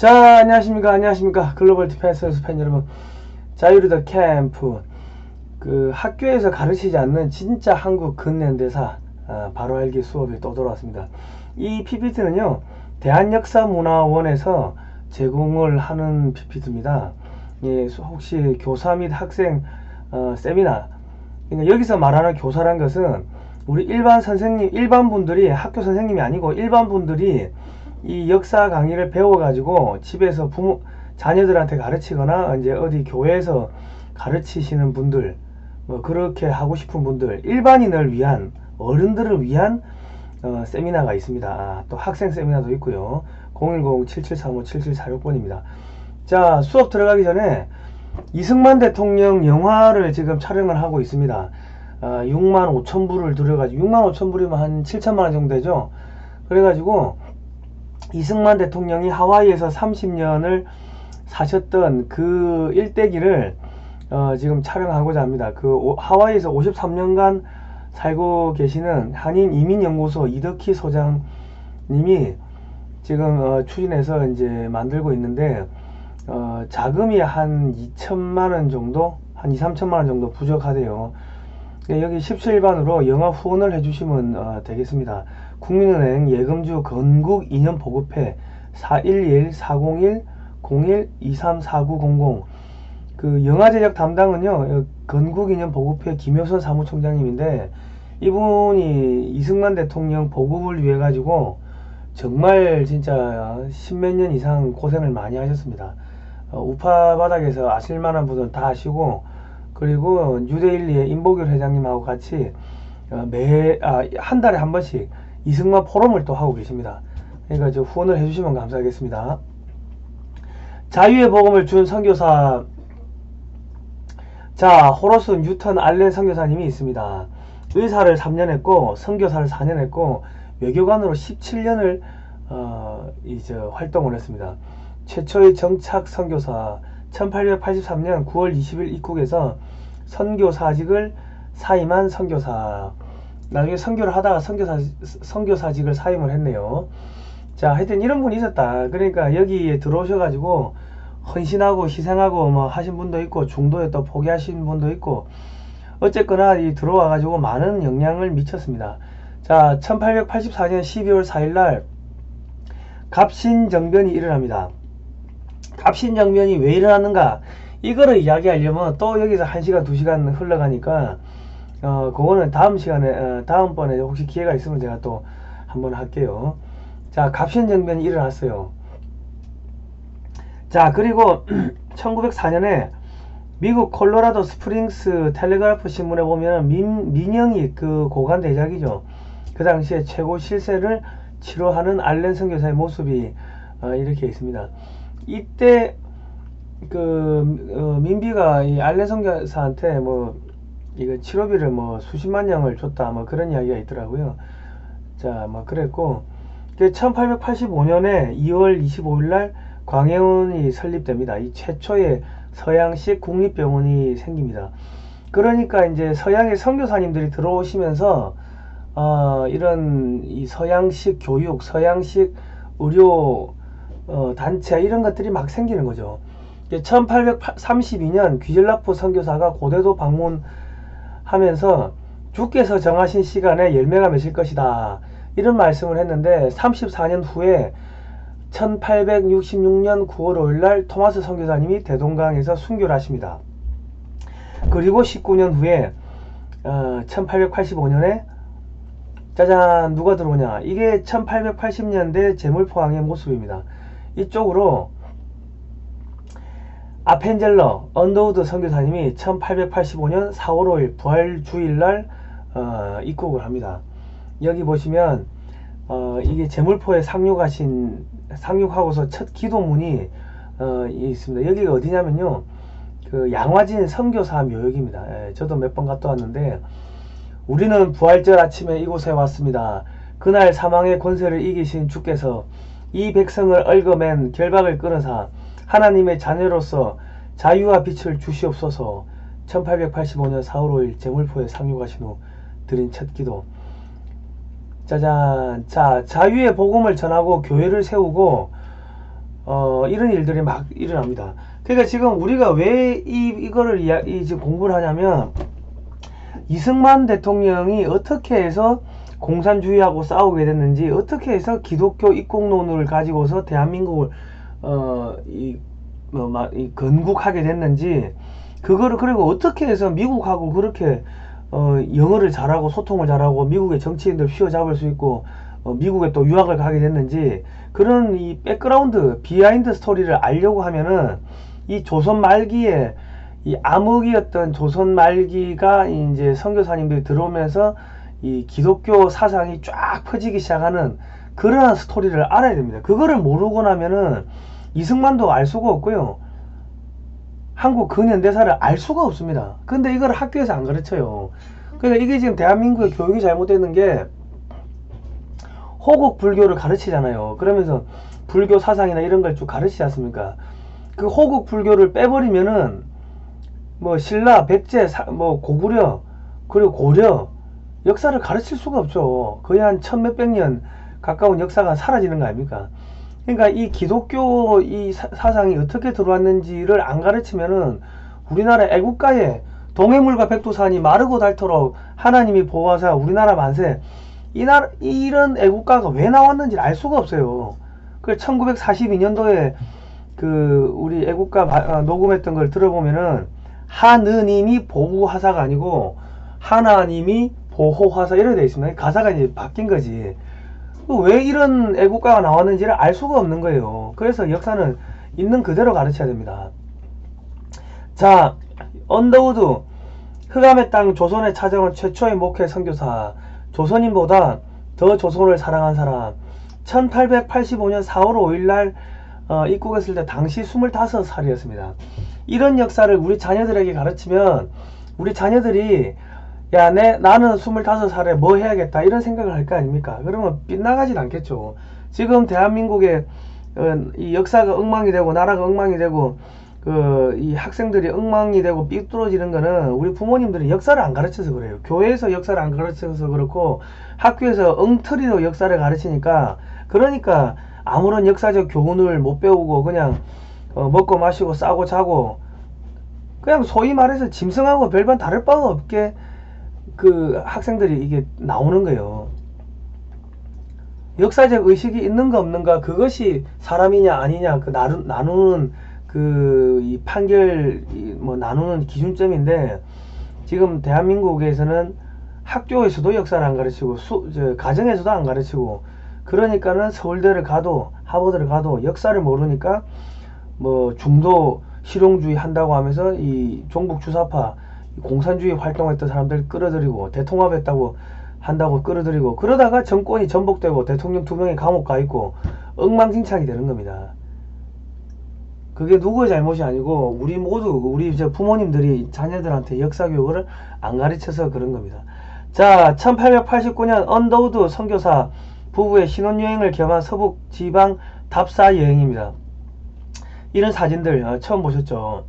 자, 안녕하십니까. 글로벌 디펜스 선수 팬 여러분. 자유리더 캠프. 학교에서 가르치지 않는 진짜 한국 근현대사, 바로 알기 수업이 또 돌아왔습니다. 이 PPT는요, 대한역사문화원에서 제공을 하는 PPT입니다. 예, 혹시 교사 및 학생, 세미나. 그러니까 여기서 말하는 교사란 것은 우리 일반 분들이, 학교 선생님이 아니고 일반 분들이 이 역사 강의를 배워가지고 집에서 자녀들한테 가르치거나 이제 어디 교회에서 가르치시는 분들, 뭐 그렇게 하고 싶은 분들, 일반인을 위한, 어른들을 위한 세미나가 있습니다. 또 학생 세미나도 있고요. 010-7735-7746번입니다. 자, 수업 들어가기 전에 이승만 대통령 영화를 지금 촬영을 하고 있습니다. 65,000불을 들여가지고, 65,000불이면 한 7천만원 정도 되죠. 그래가지고 이승만 대통령이 하와이에서 30년을 사셨던 그 일대기를 지금 촬영하고자 합니다. 하와이에서 53년간 살고 계시는 한인 이민연구소 이덕희 소장님이 지금 추진해서 이제 만들고 있는데, 자금이 한 2천만원 정도, 한 2-3천만원 정도 부족하대요. 여기 17반으로 영화 후원을 해주시면 되겠습니다. 국민은행 예금주 건국이념보급회 411-401-01-234900. 그 영화 제작 담당은요, 건국이념보급회 김효선 사무총장님인데, 이분이 이승만 대통령 보급을 위해 가지고 정말 진짜 십몇 년 이상 고생을 많이 하셨습니다. 우파 바닥에서 아실만한 분은 다 아시고, 그리고 뉴데일리의 임보결 회장님하고 같이 한 달에 한 번씩 이승만 포럼을 또 하고 계십니다. 그러니까 저 후원을 해주시면 감사하겠습니다. 자유의 복음을 준 선교사, 자, 호러스 뉴턴 알렌 선교사님이 있습니다. 의사를 3년 했고 선교사를 4년 했고 외교관으로 17년을 이제 활동을 했습니다. 최초의 정착 선교사, 1883년 9월 20일 입국해서 선교사직을 사임한 선교사. 나중에 선교를 하다가 선교사직을 사임을 했네요. 자, 하여튼 이런 분이 있었다. 그러니까 여기에 들어오셔가지고 헌신하고 희생하고 뭐 하신 분도 있고, 중도에 또 포기하신 분도 있고, 어쨌거나 들어와가지고 많은 영향을 미쳤습니다. 자, 1884년 12월 4일날 갑신정변이 일어납니다. 갑신정변이 왜 일어났는가, 이거를 이야기하려면 또 여기서 1시간 2시간 흘러가니까 그거는 다음 시간에, 다음번에 혹시 기회가 있으면 제가 또 한번 할게요. 자, 갑신정변이 일어났어요. 자, 그리고 1904년에 미국 콜로라도 스프링스 텔레그래프 신문에 보면 민영이 그 고관 대작이죠. 그 당시에 최고 실세를 치료하는 알렌 선교사의 모습이 이렇게 있습니다. 이때 민비가 이 알렌 선교사한테 뭐 이거 치료비를 뭐 수십만 양을 줬다, 뭐 그런 이야기가 있더라고요. 자, 뭐 그랬고, 1885년에 2월 25일날 광해원이 설립됩니다. 이 최초의 서양식 국립병원이 생깁니다. 그러니까 이제 서양의 선교사님들이 들어오시면서 이런 이 서양식 교육, 서양식 의료 단체, 이런 것들이 막 생기는 거죠. 1832년 귀젤라프 선교사가 고대도 방문하면서 주께서 정하신 시간에 열매가 맺을 것이다, 이런 말씀을 했는데, 34년 후에 1866년 9월 5일날 토마스 선교사님이 대동강에서 순교를 하십니다. 그리고 19년 후에 1885년에 짜잔, 누가 들어오냐, 이게 1880년대 제물포항의 모습입니다. 이쪽으로 아펜젤러 언더우드 선교사님이 1885년 4월 5일 부활주일날 입국을 합니다. 여기 보시면 이게 제물포에 상륙하고서 첫 기도문이 있습니다. 여기가 어디냐면요, 그 양화진 선교사 묘역입니다. 예, 저도 몇 번 갔다 왔는데, 우리는 부활절 아침에 이곳에 왔습니다. 그날 사망의 권세를 이기신 주께서 이 백성을 얽어맨 결박을 끊으사 하나님의 자녀로서 자유와 빛을 주시옵소서. 1885년 4월 5일 제물포에 상륙하신 후 드린 첫 기도. 짜잔. 자, 자유의 복음을 전하고 교회를 세우고 이런 일들이 막 일어납니다. 그러니까 지금 우리가 왜 이거를 지금 공부를 하냐면, 이승만 대통령이 어떻게 해서 공산주의하고 싸우게 됐는지, 어떻게 해서 기독교 입국론을 가지고서 대한민국을 건국하게 됐는지, 그거를, 그리고 어떻게 해서 미국하고 그렇게 영어를 잘하고 소통을 잘하고 미국의 정치인들 휘어잡을 수 있고 미국에 또 유학을 가게 됐는지, 그런 이 백그라운드 비하인드 스토리를 알려고 하면은, 이 조선 말기에 이 암흑이었던 조선 말기가 이제 선교사님들이 들어오면서 이 기독교 사상이 쫙 퍼지기 시작하는 그러한 스토리를 알아야 됩니다. 그거를 모르고 나면은 이승만도 알 수가 없고요, 한국 근현대사를 알 수가 없습니다. 근데 이걸 학교에서 안 가르쳐요. 그러니까 이게 지금 대한민국의 교육이 잘못되는 게, 호국 불교를 가르치잖아요. 그러면서 불교 사상이나 이런 걸 쭉 가르치지 않습니까? 그 호국 불교를 빼버리면은 뭐 신라, 백제, 뭐 고구려, 그리고 고려 역사를 가르칠 수가 없죠. 거의 한 천몇백 년 가까운 역사가 사라지는 거 아닙니까? 그러니까 이 기독교 이 사상이 어떻게 들어왔는지를 안 가르치면은, 우리나라 애국가에 동해물과 백두산이 마르고 닳도록 하나님이 보호하사 우리나라 만세, 이런 애국가가 왜 나왔는지 알 수가 없어요. 그 1942년도에 그 우리 애국가 녹음했던 걸 들어보면은, 하느님이 보호하사가 아니고 하나님이 보호하사 이렇게 되어 있습니다. 가사가 이제 바뀐 거지. 왜 이런 애국가가 나왔는지를 알 수가 없는 거예요. 그래서 역사는 있는 그대로 가르쳐야 됩니다. 자, 언더우드, 흑암의 땅 조선에 찾아온 최초의 목회 선교사, 조선인보다 더 조선을 사랑한 사람, 1885년 4월 5일날 입국했을 때 당시 25살이었습니다. 이런 역사를 우리 자녀들에게 가르치면, 우리 자녀들이 나는 25살에 뭐 해야겠다 이런 생각을 할 거 아닙니까? 그러면 빗나가진 않겠죠. 지금 대한민국의 이 역사가 엉망이 되고 나라가 엉망이 되고 이 학생들이 엉망이 되고 삐뚤어지는 거는 우리 부모님들이 역사를 안 가르쳐서 그래요. 교회에서 역사를 안 가르쳐서 그렇고, 학교에서 엉터리로 역사를 가르치니까, 그러니까 아무런 역사적 교훈을 못 배우고 그냥 먹고 마시고 싸고 자고, 그냥 소위 말해서 짐승하고 별반 다를 바가 없게 그 학생들이 이게 나오는 거예요. 역사적 의식이 있는가 없는가, 그것이 사람이냐 아니냐 그 나누는 이 판결 뭐 나누는 기준점인데, 지금 대한민국에서는 학교에서도 역사를 안 가르치고 가정에서도 안 가르치고, 그러니까는 서울대를 가도 하버드를 가도 역사를 모르니까 뭐 중도 실용주의 한다고 하면서 이 종북 주사파 공산주의 활동했던 사람들 끌어들이고, 대통합했다고 한다고 끌어들이고, 그러다가 정권이 전복되고 대통령 2명이 감옥 가 있고 엉망진창이 되는 겁니다. 그게 누구의 잘못이 아니고 우리 모두, 우리 부모님들이 자녀들한테 역사 교육을 안 가르쳐서 그런 겁니다. 자, 1889년 언더우드 선교사 부부의 신혼여행을 겸한 서북 지방 답사 여행입니다. 이런 사진들 처음 보셨죠?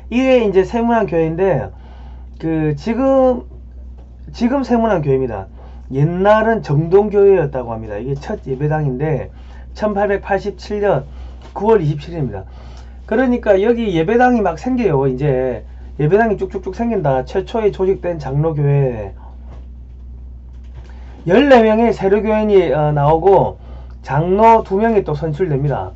이게 이제 세문안 교회인데, 지금 세문안 교회입니다. 옛날은 정동교회였다고 합니다. 이게 첫 예배당인데 1887년 9월 27일입니다. 그러니까 여기 예배당이 막 생겨요. 이제 예배당이 쭉쭉쭉 생긴다. 최초에 조직된 장로교회 14명의 세례교인이 나오고 장로 2명이 또 선출됩니다.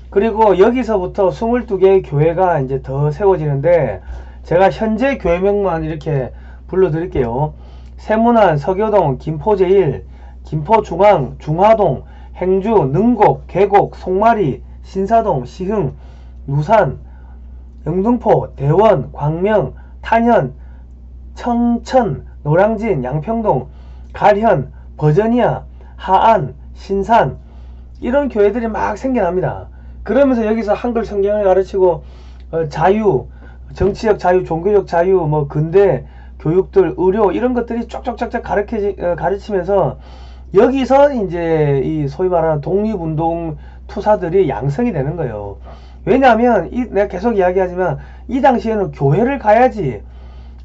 그리고 여기서부터 22개의 교회가 이제 더 세워지는데, 제가 현재 교회명만 이렇게 불러드릴게요. 세문안, 서교동, 김포-제1, 김포중앙, 중화동, 행주, 능곡, 계곡, 송마리, 신사동, 시흥, 누산, 영등포, 대원, 광명, 탄현, 청천, 노량진, 양평동, 갈현, 버저니아, 하안, 신산, 이런 교회들이 막 생겨납니다. 그러면서 여기서 한글 성경을 가르치고 자유, 정치적 자유, 종교적 자유, 뭐 근대 교육들, 의료 이런 것들이 쫙쫙쫙쫙 가르치면서 여기서 이제 이 소위 말하는 독립운동 투사들이 양성이 되는 거예요. 왜냐하면 내가 계속 이야기하지만 이 당시에는 교회를 가야지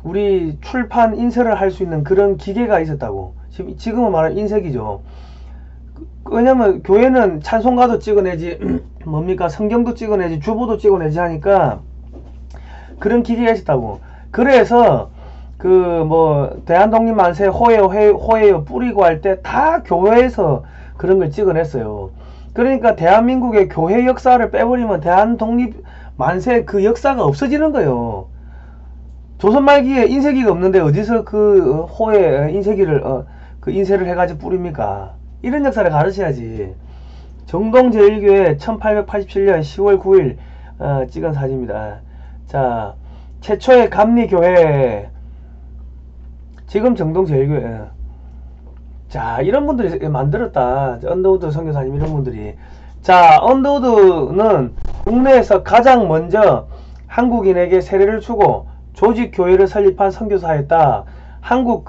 우리 출판 인쇄를 할 수 있는 그런 기계가 있었다고. 지금은 말하는 인쇄기죠. 왜냐면 교회는 찬송가도 찍어내지 뭡니까 성경도 찍어내지 주보도 찍어내지 하니까 그런 기계가 있었다고. 그래서 그 뭐 대한독립 만세 호예요 뿌리고 할 때 다 교회에서 그런 걸 찍어냈어요. 그러니까 대한민국의 교회 역사를 빼버리면 대한독립 만세 그 역사가 없어지는 거예요. 조선 말기에 인쇄기가 없는데 어디서 그 호에 인쇄기를 그 인쇄를 해가지고 뿌립니까? 이런 역사를 가르쳐야지. 정동제일교회 1887년 10월 9일 찍은 사진입니다. 자, 최초의 감리교회 지금 정동제일교회. 자, 이런 분들이 만들었다. 언더우드 선교사님 이런 분들이. 자, 언더우드는 국내에서 가장 먼저 한국인에게 세례를 주고 조직교회를 설립한 선교사였다. 한국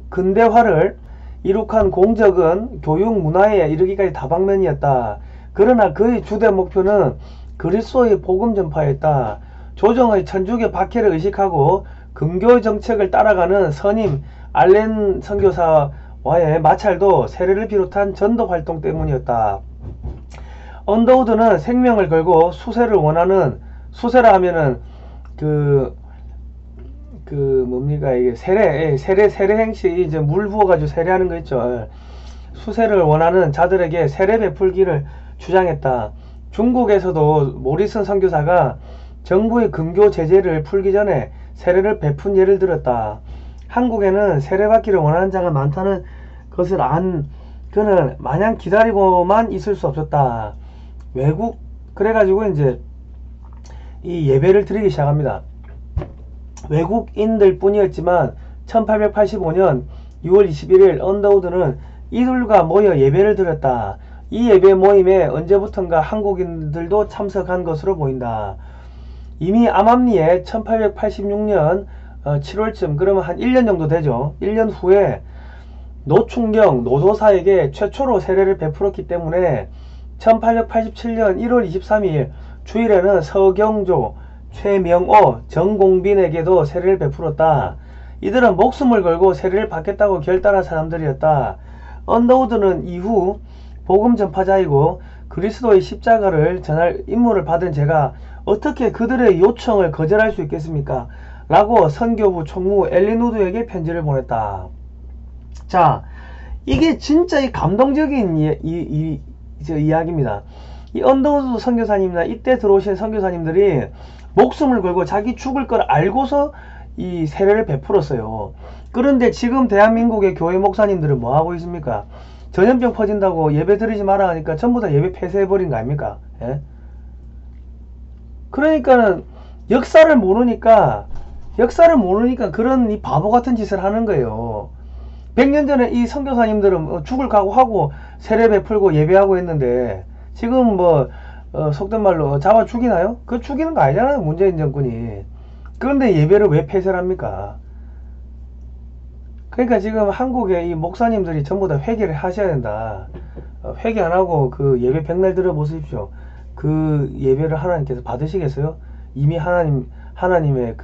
근대화를 이룩한 공적은 교육 문화에 이르기까지 다방면이었다. 그러나 그의 주된 목표는 그리스도의 복음 전파였다. 조정의 천주교 박해를 의식하고 근교 정책을 따라가는 선임 알렌 선교사와의 마찰도 세례를 비롯한 전도 활동 때문이었다. 언더우드는 생명을 걸고 수세를 원하는, 수세라 하면은 뭡니까 이게 세례 행시 이제 물 부어가지고 세례하는 거 있죠. 수세를 원하는 자들에게 세례 베풀기를 주장했다. 중국에서도 모리슨 선교사가 정부의 근교 제재를 풀기 전에 세례를 베푼 예를 들었다. 한국에는 세례받기를 원하는 자가 많다는 것을 그는 마냥 기다리고만 있을 수 없었다. 그래가지고 이제 이 예배를 드리기 시작합니다. 외국인들 뿐이었지만 1885년 6월 21일 언더우드는 이들과 모여 예배를 드렸다. 이 예배 모임에 언제부턴가 한국인들도 참석한 것으로 보인다. 이미 암암리에 1886년 7월쯤 그러면 한 1년 정도 되죠. 1년 후에 노충경 노도사에게 최초로 세례를 베풀었기 때문에 1887년 1월 23일 주일에는 서경조, 최명호, 정공빈에게도 세례를 베풀었다. 이들은 목숨을 걸고 세례를 받겠다고 결단한 사람들이었다. 언더우드는 이후 복음 전파자이고 그리스도의 십자가를 전할 임무를 받은 제가 어떻게 그들의 요청을 거절할 수 있겠습니까? 라고 선교부 총무 엘린 우드에게 편지를 보냈다. 자, 이게 진짜 이 감동적인 이야기입니다. 이 언더우드 선교사님이나 이때 들어오신 선교사님들이 목숨을 걸고 자기 죽을 걸 알고서 이 세례를 베풀었어요. 그런데 지금 대한민국의 교회 목사님들은 뭐 하고 있습니까? 전염병 퍼진다고 예배 드리지 마라 하니까 전부 다 예배 폐쇄해버린 거 아닙니까? 예? 그러니까는 역사를 모르니까 그런 이 바보 같은 짓을 하는 거예요. 100년 전에 이 선교사님들은 죽을 각오하고 세례 베풀고 예배하고 했는데 지금 뭐 속된 말로 잡아 죽이나요? 그 죽이는 거 아니잖아요, 문재인 정권이. 그런데 예배를 왜 폐쇄를 합니까? 그러니까 지금 한국의 이 목사님들이 전부 다 회개를 하셔야 된다. 회개 안 하고 그 예배 백날 들어보십시오. 그 예배를 하나님께서 받으시겠어요? 이미 하나님의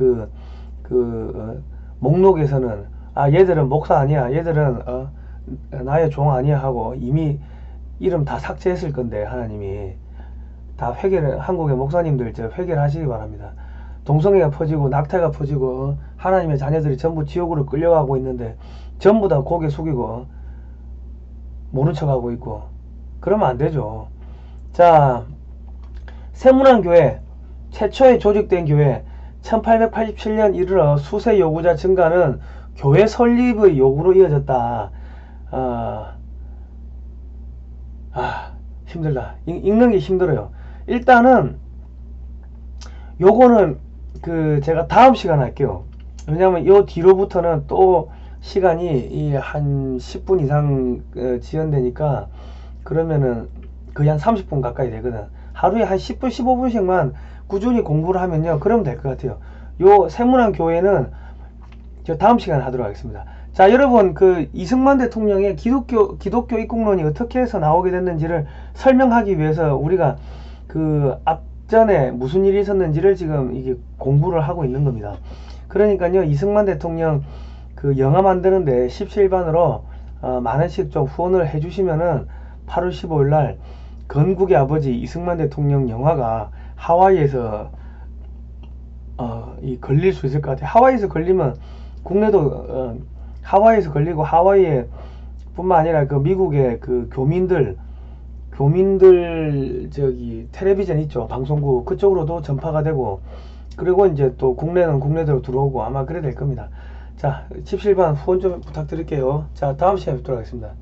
목록에서는 얘들은 목사 아니야, 얘들은 나의 종 아니야 하고 이미 이름 다 삭제했을 건데 하나님이 다 회개를, 한국의 목사님들 회개를 하시기 바랍니다. 동성애가 퍼지고 낙태가 퍼지고 하나님의 자녀들이 전부 지옥으로 끌려가고 있는데 전부 다 고개 숙이고 모른 척하고 있고 그러면 안 되죠. 자, 세문안교회 최초에 조직된 교회 1887년 이르러 수세 요구자 증가는 교회 설립의 요구로 이어졌다. 힘들다. 읽는 게 힘들어요. 일단은 요거는 제가 다음 시간 할게요. 왜냐면 요 뒤로부터는 또 시간이 한 10분 이상 지연되니까 그러면은 거의 한 30분 가까이 되거든. 하루에 한 10분 15분씩만 꾸준히 공부를 하면요 그러면 될 것 같아요. 요 세문안 교회는 저 다음 시간에 하도록 하겠습니다. 자, 여러분 이승만 대통령의 기독교 입국론이 어떻게 해서 나오게 됐는지를 설명하기 위해서 우리가 앞전에 무슨 일이 있었는지를 지금 이게 공부를 하고 있는 겁니다. 그러니까요, 이승만 대통령 영화 만드는데 17반으로 만원씩 좀 후원을 해주시면은 8월 15일 날 건국의 아버지 이승만 대통령 영화가 하와이에서 걸릴 수 있을 것 같아요. 하와이에서 걸리면 국내도 하와이에서 걸리고, 하와이에 뿐만 아니라 그 미국의 그 교민들 저기 텔레비전 있죠, 방송국, 그쪽으로도 전파가 되고, 그리고 이제 또 국내는 국내대로 들어오고 아마 그래 될 겁니다. 자, 칩실반 후원 좀 부탁드릴게요. 자, 다음 시간에 뵙도록 하겠습니다.